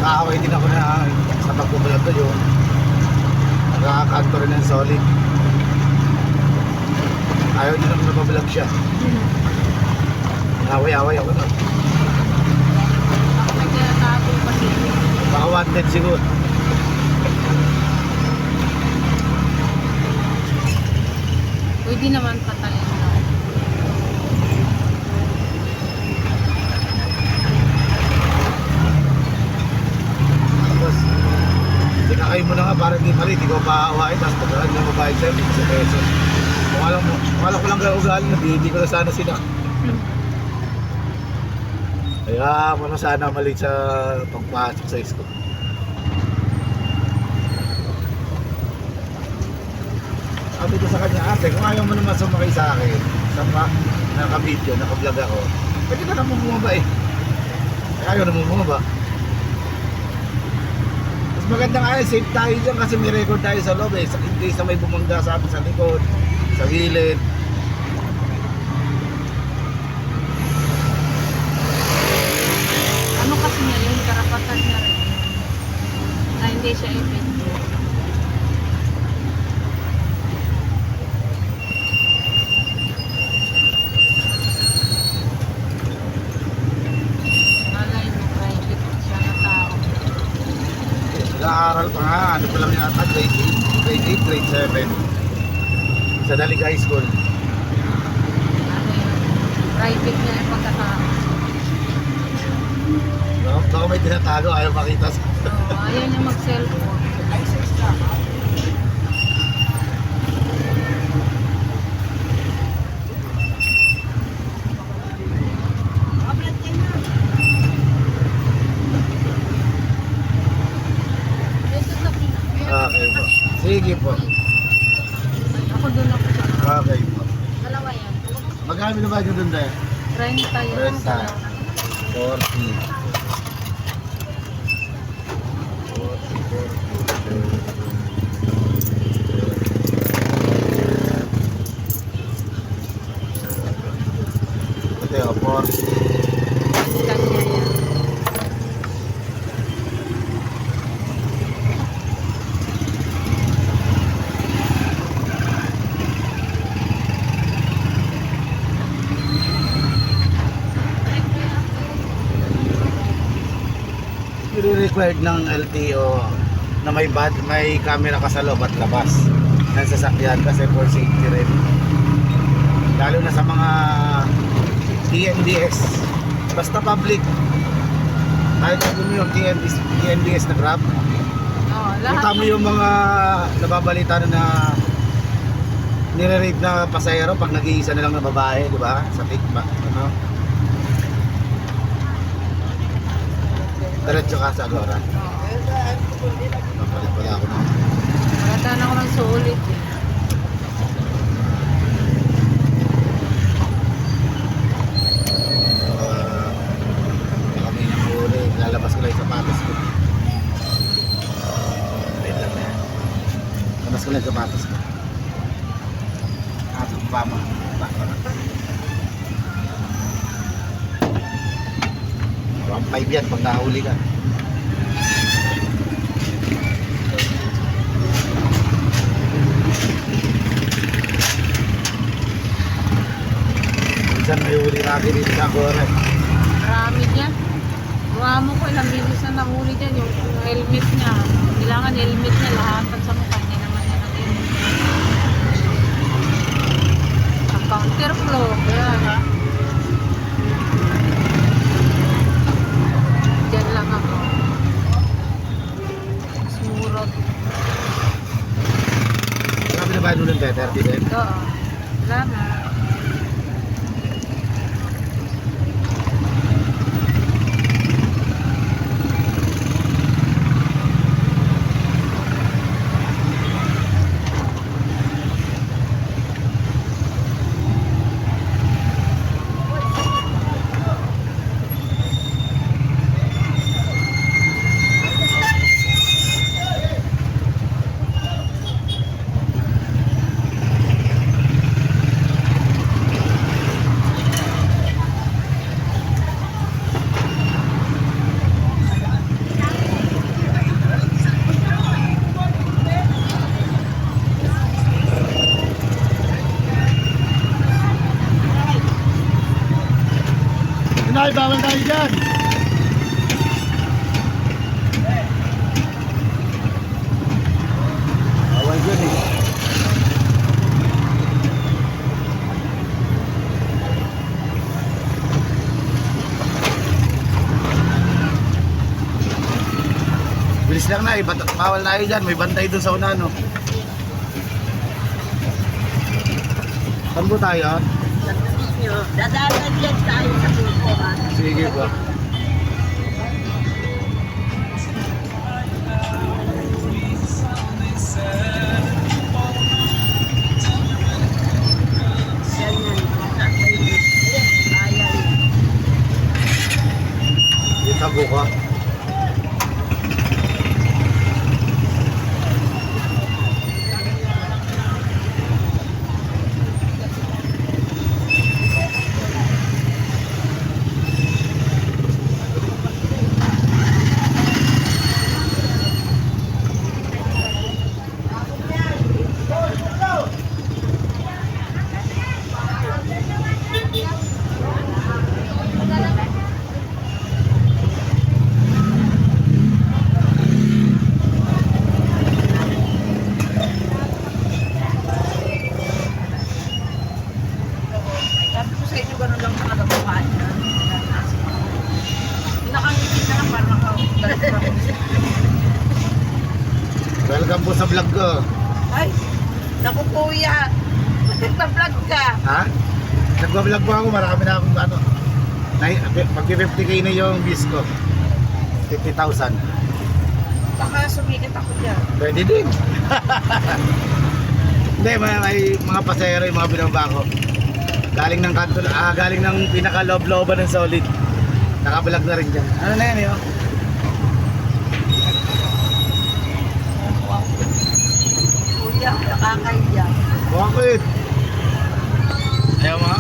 Nakaaway din ako na sa pagpupulag ko yun. Nakakanto rin ng solid. Ayaw din ako nabablog siya. Away-away ako na. Ako may tinatago kasi. Baka wanted siguro. Pwede naman patayin na. Tapos, tinakay mo na nga para hindi mali, hindi ko pa-awain. Tapos pagkakaan na mabayad sa'yo, 15 pesos. Kung alam ko lang kayo ugali na, hindi ko na sana sinak. Kaya mo na sana mali sa pagpasok sa school. Sabi ko sa kanya, ate, kung ayaw mo naman sumakay sa akin, naka-video, naka-vlog ako, pwede ka naman bumaba eh. Kaya ayaw naman bumaba. Mas maganda nga eh, safe tayo dyan kasi may record tayo sa loob eh. In case na may bumangga sa atin sa likod, sa gilid. Ano kasi niya yun, karapatan niya rin. Na hindi siya i-video. Malay mo, private siya na tao. Nag-aaral pa nga, ano pa lang yata, grade 8, grade 7. Sa Dalig High School. Ano yun, private niya yung pagkatao. No? Baka may tinatago, ayaw makita sa... Oo, ayaw niya mag-cellphone. Okay po. Sige po. Ako doon ako sa Okay po. dalawa yan. Magkano na ba nyo dun dahil? 30 yun. 40. Ito yung 40. Kanya yan. Required ng LTO na may camera ka sa loob at labas ng sasakyan kasi for safety rin. Lalo na sa mga TNBS. Basta public. Kahit kung yung TNBS na Grab. Oo, lahat. Kita mo yung mga nababalita na nire-rape na pasahero pag nag-iisa na lang na babae, di ba? Sa TikTok, ano? Diretso ka sa Agora. Napalit pala ako na. Nakataan ako ng sulit eh. Kami nang huli. Lalabas ko lang yung sapatos ko. Wait lang yan. Lalabas ko lang yung sapatos ko. Ato pa mo. Ang 5 yan pag nahuli ka. Minsan may huli natin dito sa Agora. Marami dyan. Buha mo ko ilang bilis na nahuli dyan. Yung helmet niya. Kailangan helmet niya lahat sa mukha niya naman yan ang helmet. Ang counterflow. Yan. Dyan lang ako. Smurot. Sabi na ba nun ng 30 din? Oo. Salamat. tayo, bawal tayo dyan. Bawal dyan eh. Bilis lang na eh, bawal tayo dyan, may bantay dun sa una no. Saan po tayo? Dadaan dyan tayo sa grupo ha. Sige po. Yan yan. Ayan. Dito po ko. Sabi ko sa inyo, gano'n lang talaga bumaan na. Nakangiti na lang para Welcome po sa vlog ko. Ay, naku kuya. Nagpa-vlog ka. Ha? Nagbablog po ako, marami na akong ano. Pag 50k na yung views ko. 50,000. Baka sumikat ako dyan. Pwede din. Hindi, may mga pasahero yung mga binaba ko. Galing ng kanto, galing ng pinaka-loob-looban ng Solid. Nakablog na rin dyan. Ano na yan yun? Kuya, nakakaiya. Bakit? Ayaw mga?